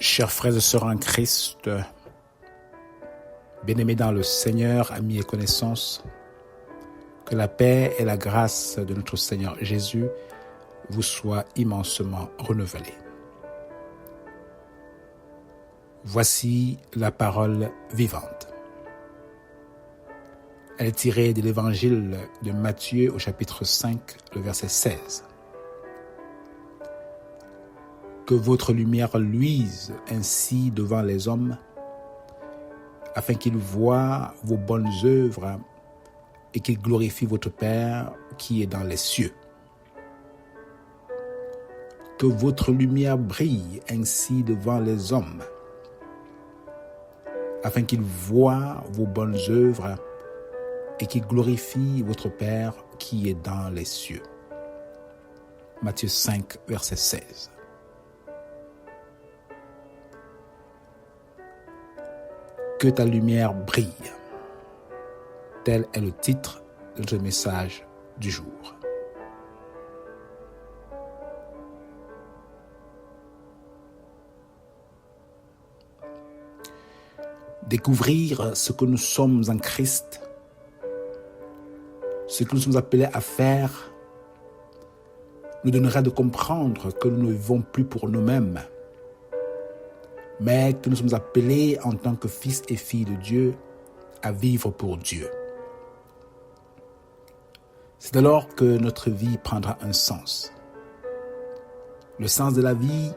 Chers frères et sœurs en Christ, bien-aimés dans le Seigneur, amis et connaissances, que la paix et la grâce de notre Seigneur Jésus vous soient immensement renouvelées. Voici la parole vivante. Elle est tirée de l'évangile de Matthieu au chapitre 5, le verset 16. Que votre lumière luise ainsi devant les hommes, afin qu'ils voient vos bonnes œuvres et qu'ils glorifient votre Père qui est dans les cieux. Que votre lumière brille ainsi devant les hommes, afin qu'ils voient vos bonnes œuvres et qu'ils glorifient votre Père qui est dans les cieux. Matthieu 5, verset 16. Que ta lumière brille. Tel est le titre de notre message du jour. Découvrir ce que nous sommes en Christ, ce que nous sommes appelés à faire, nous donnera de comprendre que nous ne vivons plus pour nous-mêmes, mais que nous sommes appelés en tant que fils et filles de Dieu à vivre pour Dieu. C'est alors que notre vie prendra un sens. Le sens de la vie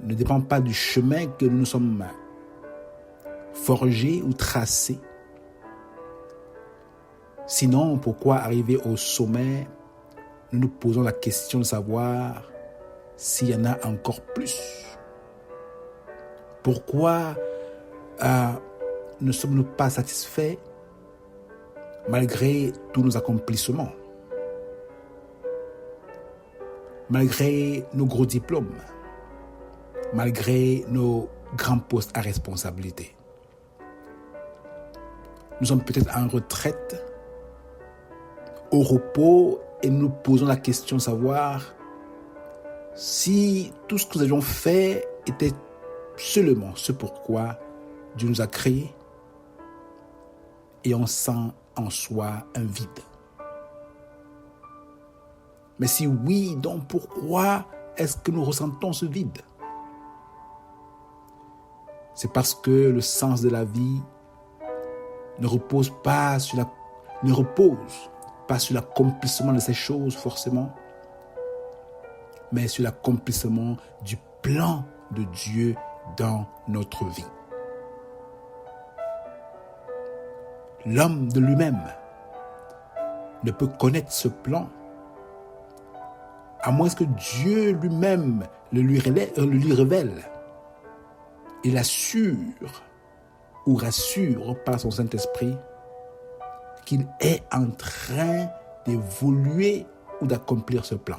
ne dépend pas du chemin que nous sommes forgés ou tracés. Sinon, pourquoi arriver au sommet, nous nous posons la question de savoir s'il y en a encore plus. Pourquoi ne sommes-nous pas satisfaits malgré tous nos accomplissements, malgré nos gros diplômes, malgré nos grands postes à responsabilité? Nous sommes peut-être en retraite, au repos, et nous nous posons la question de savoir si tout ce que nous avions fait était seulement ce pourquoi Dieu nous a créés, et on sent en soi un vide. Mais si oui, donc pourquoi est-ce que nous ressentons ce vide? C'est parce que le sens de la vie ne repose pas sur l'accomplissement de ces choses forcément, mais sur l'accomplissement du plan de Dieu dans notre vie. L'homme de lui-même ne peut connaître ce plan à moins que Dieu lui-même le lui révèle. Il assure ou rassure par son Saint-Esprit qu'il est en train d'évoluer ou d'accomplir ce plan.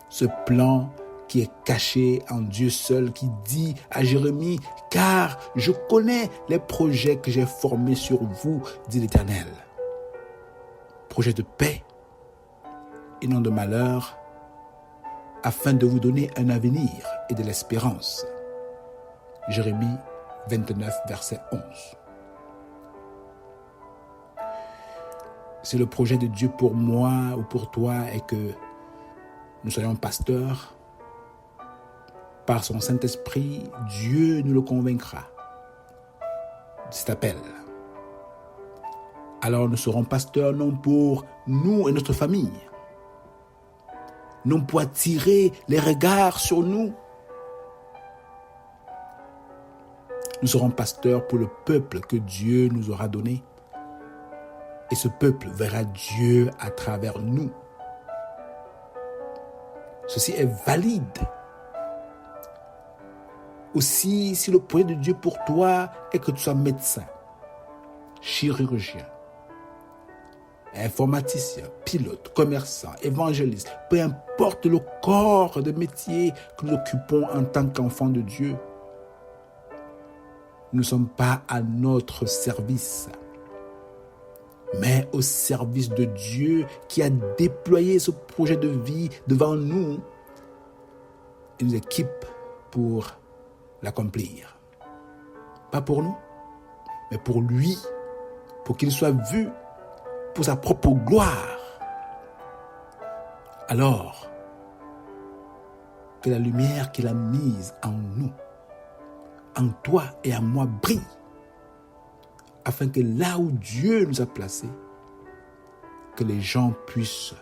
Ce plan qui est caché en Dieu seul, qui dit à Jérémie, « Car je connais les projets que j'ai formés sur vous, dit l'Éternel. » Projet de paix et non de malheur, afin de vous donner un avenir et de l'espérance. Jérémie 29, verset 11. C'est le projet de Dieu pour moi ou pour toi et que nous soyons pasteurs. Par son Saint-Esprit, Dieu nous le convaincra de cet appel. Alors nous serons pasteurs non pour nous et notre famille, non pour attirer les regards sur nous. Nous serons pasteurs pour le peuple que Dieu nous aura donné. Et ce peuple verra Dieu à travers nous. Ceci est valide. Aussi, si le projet de Dieu pour toi est que tu sois médecin, chirurgien, informaticien, pilote, commerçant, évangéliste, peu importe le corps de métier que nous occupons en tant qu'enfants de Dieu, nous ne sommes pas à notre service, mais au service de Dieu qui a déployé ce projet de vie devant nous il nous équipe pour l'accomplir. Pas pour nous, mais pour lui, pour qu'il soit vu pour sa propre gloire. Alors, que la lumière qu'il a mise en nous, en toi et en moi brille, afin que là où Dieu nous a placés, que les gens puissent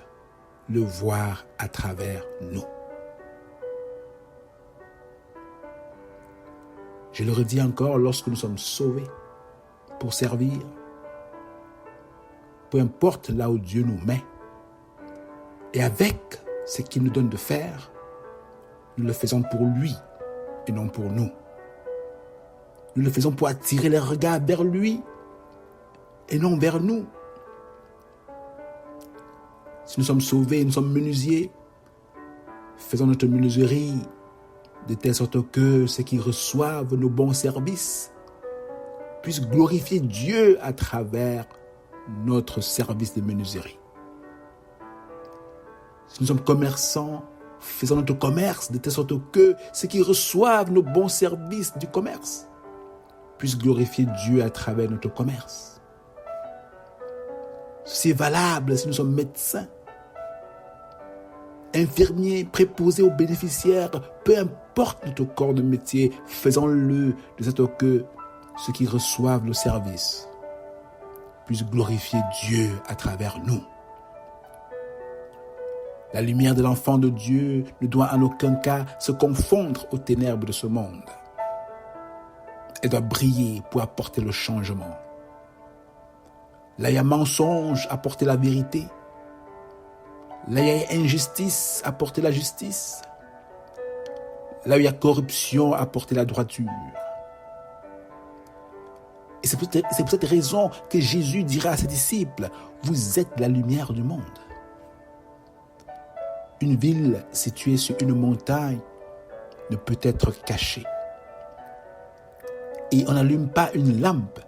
le voir à travers nous. Je le redis encore, lorsque nous sommes sauvés pour servir, peu importe là où Dieu nous met, et avec ce qu'il nous donne de faire, nous le faisons pour lui et non pour nous. Nous le faisons pour attirer les regards vers lui et non vers nous. Si nous sommes sauvés, nous sommes menuisiers, faisons notre menuiserie de telle sorte que ceux qui reçoivent nos bons services puissent glorifier Dieu à travers notre service de menuiserie. Si nous sommes commerçants, faisons notre commerce de telle sorte que ceux qui reçoivent nos bons services du commerce puissent glorifier Dieu à travers notre commerce. C'est valable si nous sommes médecins, infirmiers, préposés aux bénéficiaires, peu importe notre corps de métier, faisons-le de sorte que ceux qui reçoivent le service puissent glorifier Dieu à travers nous. La lumière de l'enfant de Dieu ne doit en aucun cas se confondre aux ténèbres de ce monde. Elle doit briller pour apporter le changement. Là, il y a mensonge, apporter la vérité. Là, il y a injustice, apporter la justice. Là où il y a corruption, apporter la droiture. Et c'est pour cette raison que Jésus dira à ses disciples, « Vous êtes la lumière du monde. » Une ville située sur une montagne ne peut être cachée. Et on n'allume pas une lampe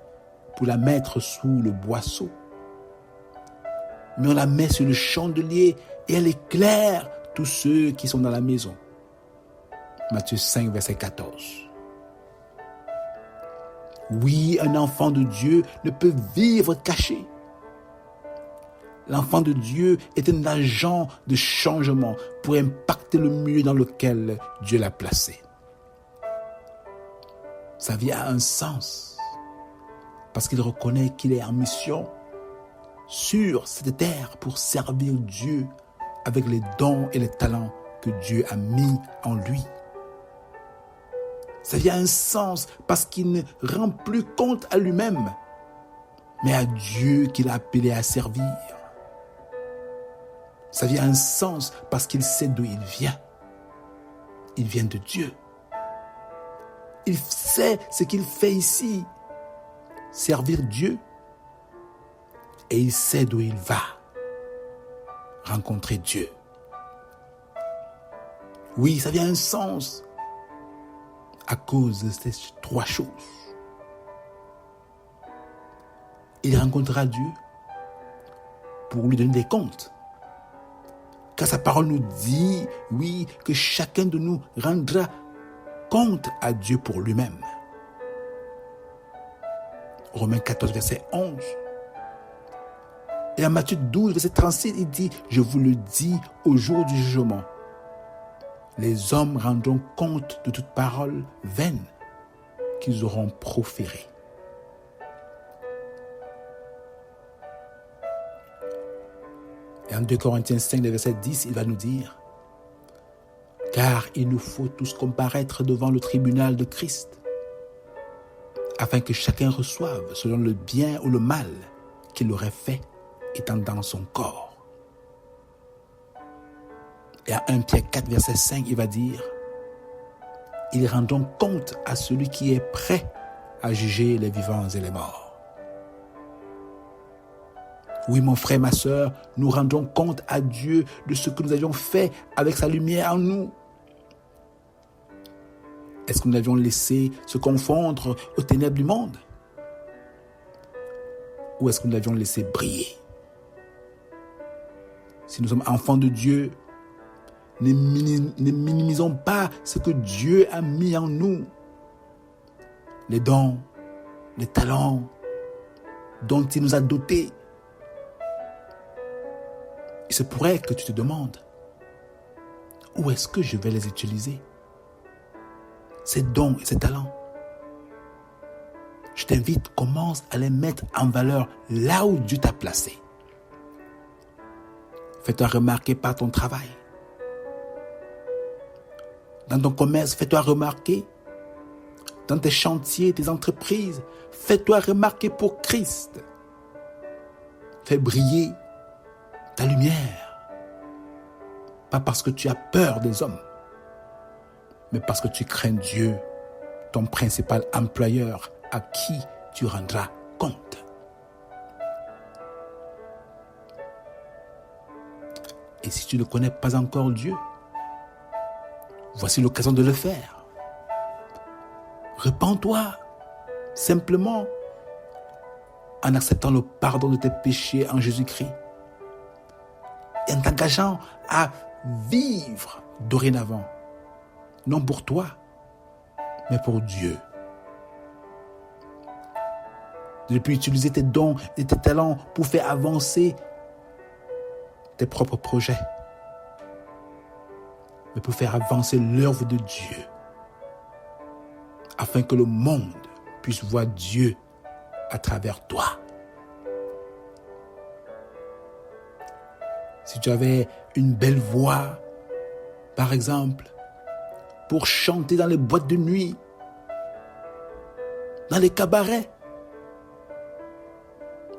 pour la mettre sous le boisseau. Mais on la met sur le chandelier et elle éclaire tous ceux qui sont dans la maison. Matthieu 5, verset 14. Oui, un enfant de Dieu ne peut vivre caché. L'enfant de Dieu est un agent de changement pour impacter le milieu dans lequel Dieu l'a placé. Sa vie a un sens parce qu'il reconnaît qu'il est en mission sur cette terre pour servir Dieu avec les dons et les talents que Dieu a mis en lui. Sa vie a un sens parce qu'il ne rend plus compte à lui-même, mais à Dieu qu'il a appelé à servir. Sa vie a un sens parce qu'il sait d'où il vient. Il vient de Dieu. Il sait ce qu'il fait ici, servir Dieu. Et il sait d'où il va, rencontrer Dieu. Oui, ça vient un sens à cause de ces trois choses. Il rencontrera Dieu pour lui donner des comptes. Car sa parole nous dit, oui, que chacun de nous rendra compte à Dieu pour lui-même. Romains 14, verset 11. Et en Matthieu 12, verset 36, il dit, « Je vous le dis au jour du jugement, les hommes rendront compte de toute parole vaine qu'ils auront proférée. » Et en 2 Corinthiens 5, verset 10, il va nous dire, « Car il nous faut tous comparaître devant le tribunal de Christ, afin que chacun reçoive selon le bien ou le mal qu'il aurait fait étant dans son corps. » Et à 1 Pierre 4, verset 5, il va dire, « Ils rendront compte à celui qui est prêt à juger les vivants et les morts. » Oui, mon frère, ma sœur, nous rendons compte à Dieu de ce que nous avions fait avec sa lumière en nous. Est-ce que nous avions laissé se confondre aux ténèbres du monde? Ou est-ce que nous l'avions laissé briller? Si nous sommes enfants de Dieu, Ne minimisons pas ce que Dieu a mis en nous. Les dons, les talents dont il nous a dotés. Il se pourrait que tu te demandes, où est-ce que je vais les utiliser? Ces dons et ces talents. Je t'invite, commence à les mettre en valeur là où Dieu t'a placé. Fais-toi remarquer par ton travail. Dans ton commerce, fais-toi remarquer. Dans tes chantiers, tes entreprises, fais-toi remarquer pour Christ. Fais briller ta lumière. Pas parce que tu as peur des hommes, mais parce que tu crains Dieu, ton principal employeur, à qui tu rendras compte. Et si tu ne connais pas encore Dieu, voici l'occasion de le faire. Repends-toi simplement en acceptant le pardon de tes péchés en Jésus-Christ et en t'engageant à vivre dorénavant, non pour toi, mais pour Dieu. De ne plus utiliser tes dons et tes talents pour faire avancer tes propres projets, mais pour faire avancer l'œuvre de Dieu, afin que le monde puisse voir Dieu à travers toi. Si tu avais une belle voix, par exemple, pour chanter dans les boîtes de nuit, dans les cabarets,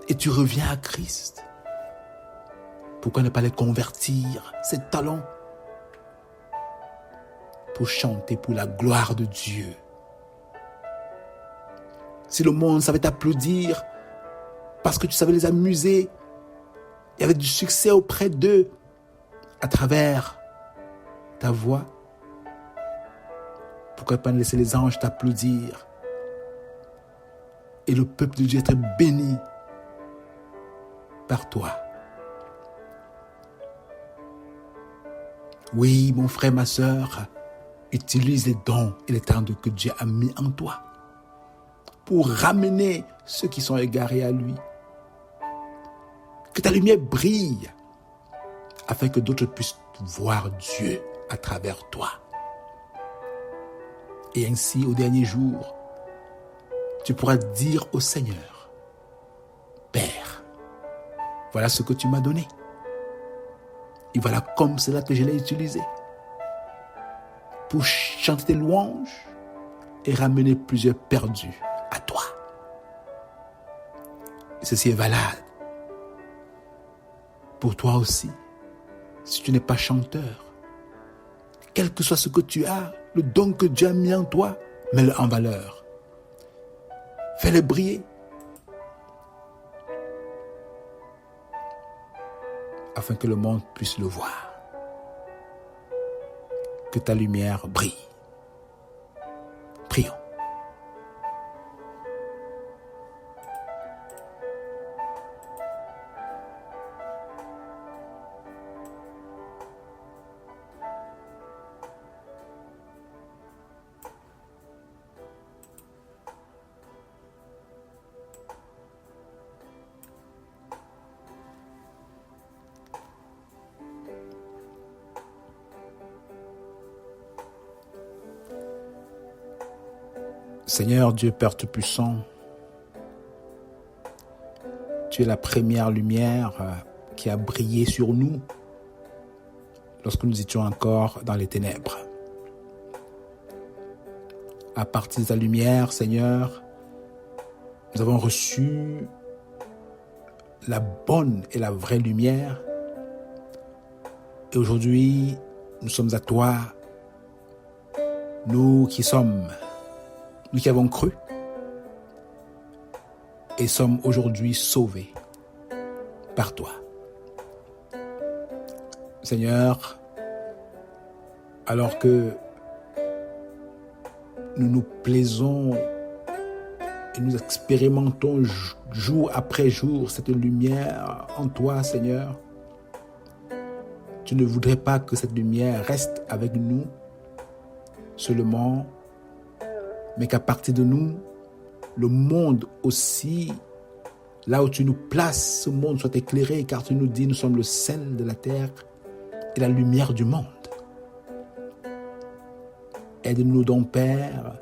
et tu reviens à Christ, pourquoi ne pas les convertir, ces talents, pour chanter pour la gloire de Dieu? Si le monde savait t'applaudir parce que tu savais les amuser, il y avait du succès auprès d'eux à travers ta voix, pourquoi pas ne laisser les anges t'applaudir et le peuple de Dieu être béni par toi? Oui, mon frère, ma sœur, utilise les dons et les talents que Dieu a mis en toi pour ramener ceux qui sont égarés à lui. Que ta lumière brille afin que d'autres puissent voir Dieu à travers toi. Et ainsi, au dernier jour, tu pourras dire au Seigneur, Père, voilà ce que tu m'as donné. Et voilà comme cela que je l'ai utilisé pour chanter tes louanges et ramener plusieurs perdus à toi. Et ceci est valable pour toi aussi. Si tu n'es pas chanteur, quel que soit ce que tu as, le don que Dieu a mis en toi, mets-le en valeur. Fais-le briller. Afin que le monde puisse le voir. Que ta lumière brille. Prions. Seigneur Dieu Père Tout-Puissant, tu es la première lumière qui a brillé sur nous lorsque nous étions encore dans les ténèbres. À partir de ta lumière, Seigneur, nous avons reçu la bonne et la vraie lumière. Et aujourd'hui, nous sommes à toi, nous qui avons cru et sommes aujourd'hui sauvés par toi. Seigneur, alors que nous nous plaisons et nous expérimentons jour après jour cette lumière en toi, Seigneur, Tu ne voudrais pas que cette lumière reste avec nous seulement, mais qu'à partir de nous, le monde aussi, là où tu nous places, ce monde soit éclairé, car tu nous dis, nous sommes le sel de la terre et la lumière du monde. Aide-nous donc, Père,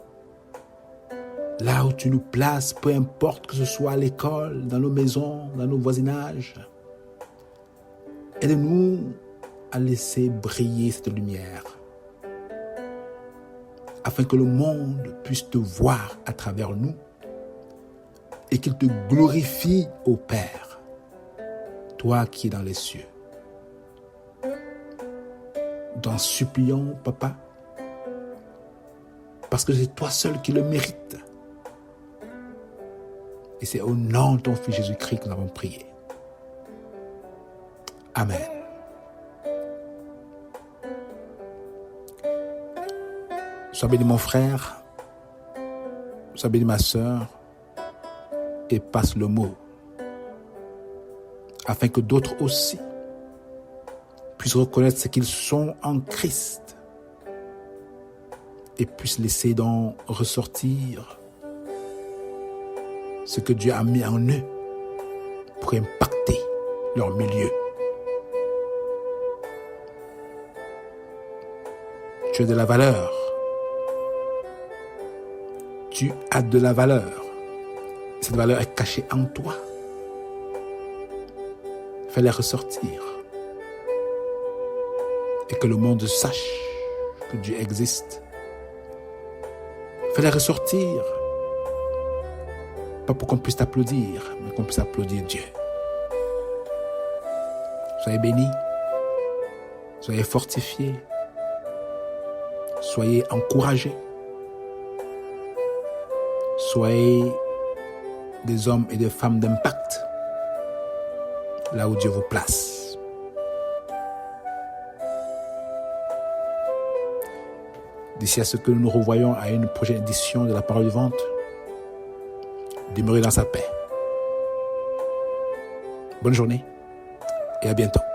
là où tu nous places, peu importe que ce soit à l'école, dans nos maisons, dans nos voisinages. Aide-nous à laisser briller cette lumière, afin que le monde puisse te voir à travers nous et qu'il te glorifie, ô Père, toi qui es dans les cieux. Nous t'en supplions, Papa, parce que c'est toi seul qui le mérite. Et c'est au nom de ton Fils Jésus-Christ que nous avons prié. Amen. Sois béni mon frère, sois béni ma sœur, et passe le mot, afin que d'autres aussi puissent reconnaître ce qu'ils sont en Christ et puissent laisser donc ressortir ce que Dieu a mis en eux pour impacter leur milieu. Tu as de la valeur. Tu as de la valeur. Cette valeur est cachée en toi. Fais-la ressortir. Et que le monde sache que Dieu existe. Fais-la ressortir. Pas pour qu'on puisse t'applaudir, mais qu'on puisse applaudir Dieu. Soyez bénis. Soyez fortifiés. Soyez encouragés. Soyez des hommes et des femmes d'impact là où Dieu vous place. D'ici à ce que nous nous revoyons à une prochaine édition de la Parole vivante, demeurez dans sa paix. Bonne journée et à bientôt.